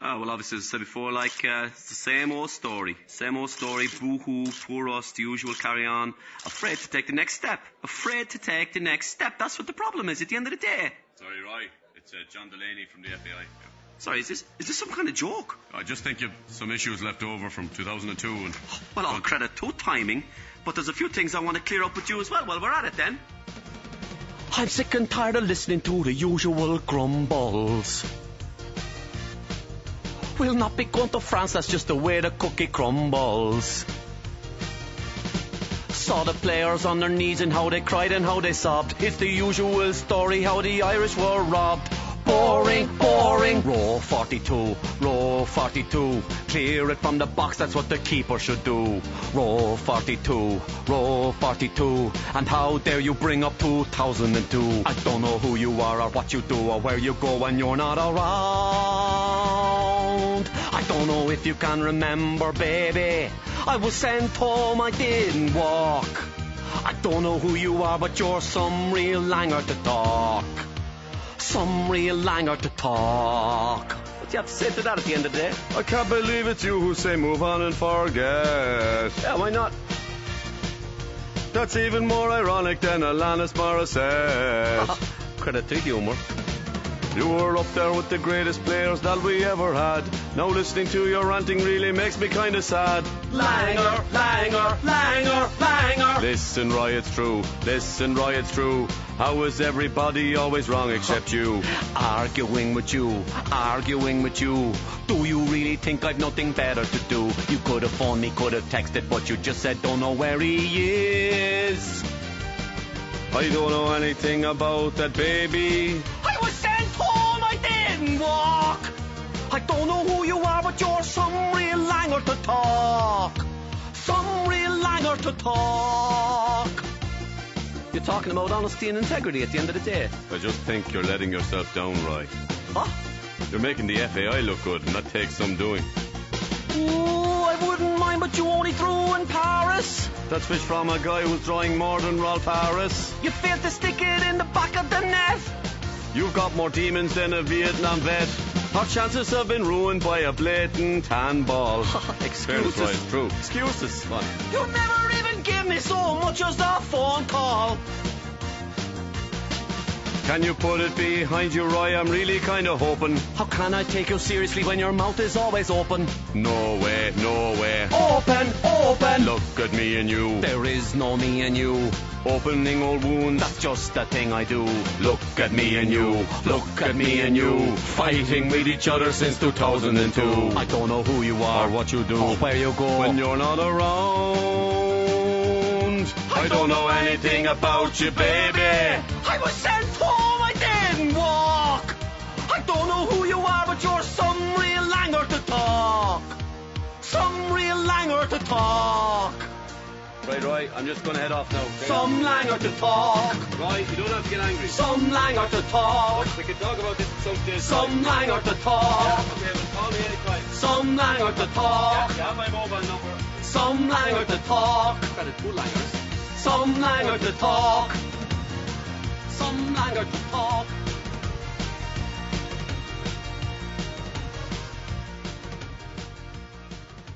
Oh, well, obviously, as I said before, it's the same old story. Same old story, boo-hoo, poor us, the usual carry on. Afraid to take the next step. Afraid to take the next step. That's what the problem is at the end of the day. Sorry, Roy. It's John Delaney from the FAI. Sorry, is this some kind of joke? I just think you've some issues left over from 2002 and... Well, all credit to timing, but there's a few things I want to clear up with you as well while we're at it then. I'm sick and tired of listening to the usual grumbles. We'll not be going to France, that's just the way the cookie crumbles. Saw the players on their knees and how they cried and how they sobbed. It's the usual story how the Irish were robbed. Boring, boring. Row 42, row 42. Clear it from the box, that's what the keeper should do. Row 42, row 42. And how dare you bring up 2002? I don't know who you are or what you do or where you go when you're not around. I don't know if you can remember, baby. I was sent home, I didn't walk. I don't know who you are, but you're some real langer to talk. Some real langer to talk. What do you have to say to that at the end of the day? I can't believe it's you who say move on and forget. Yeah, why not? That's even more ironic than Alanis Morissette. Credit to humour. You were up there with the greatest players that we ever had. Now listening to your ranting really makes me kinda sad. Langer, langer, langer, langer. Listen, Roy, it's true. Listen, Roy, it's true. How is everybody always wrong except you? Arguing with you, arguing with you. Do you really think I've nothing better to do? You could have phoned me, could have texted, but you just said don't know where he is. I don't know anything about that baby. I was sent home, I didn't walk. I don't know who you are, but you're some real langer to talk. Some real langer to talk. You're talking about honesty and integrity at the end of the day. I just think you're letting yourself down, Roy. What? You're making the FAI look good, and that takes some doing. Ooh, I wouldn't mind, but you only threw in Paris. That's fish from a guy who's drawing more than Rolf Harris. You failed to stick it in the back of the net. You've got more demons than a Vietnam vet. Our chances have been ruined by a blatant handball. Excuses. Right, it's true. Excuses. What? You never even give me so much as a phone call. Can you put it behind you, Roy? I'm really kind of hoping. How can I take you seriously when your mouth is always open? No way, no way. Open, open. Look at me and you. There is no me and you. Opening old wounds. That's just the thing I do. Look at me and you. Look at me and you. Fighting with each other since 2002. I don't know who you are or what you do or where you go when you're not around. I don't know anything about you, baby. I was sent home, I didn't walk. I don't know who you are, but you're some real langer to talk. Some real langer to talk. Right, Roy, I'm just going to head off now. Some langer to talk. Roy, you don't have to get angry. Some langer to talk. We can talk about this at some stage. Some langer to talk. Yeah, okay, well, call me anytime. Some langer to talk. Yeah, you have my mobile number. Some langer to talk. Got it, 2 langers. Some langer to talk. Some langer to talk.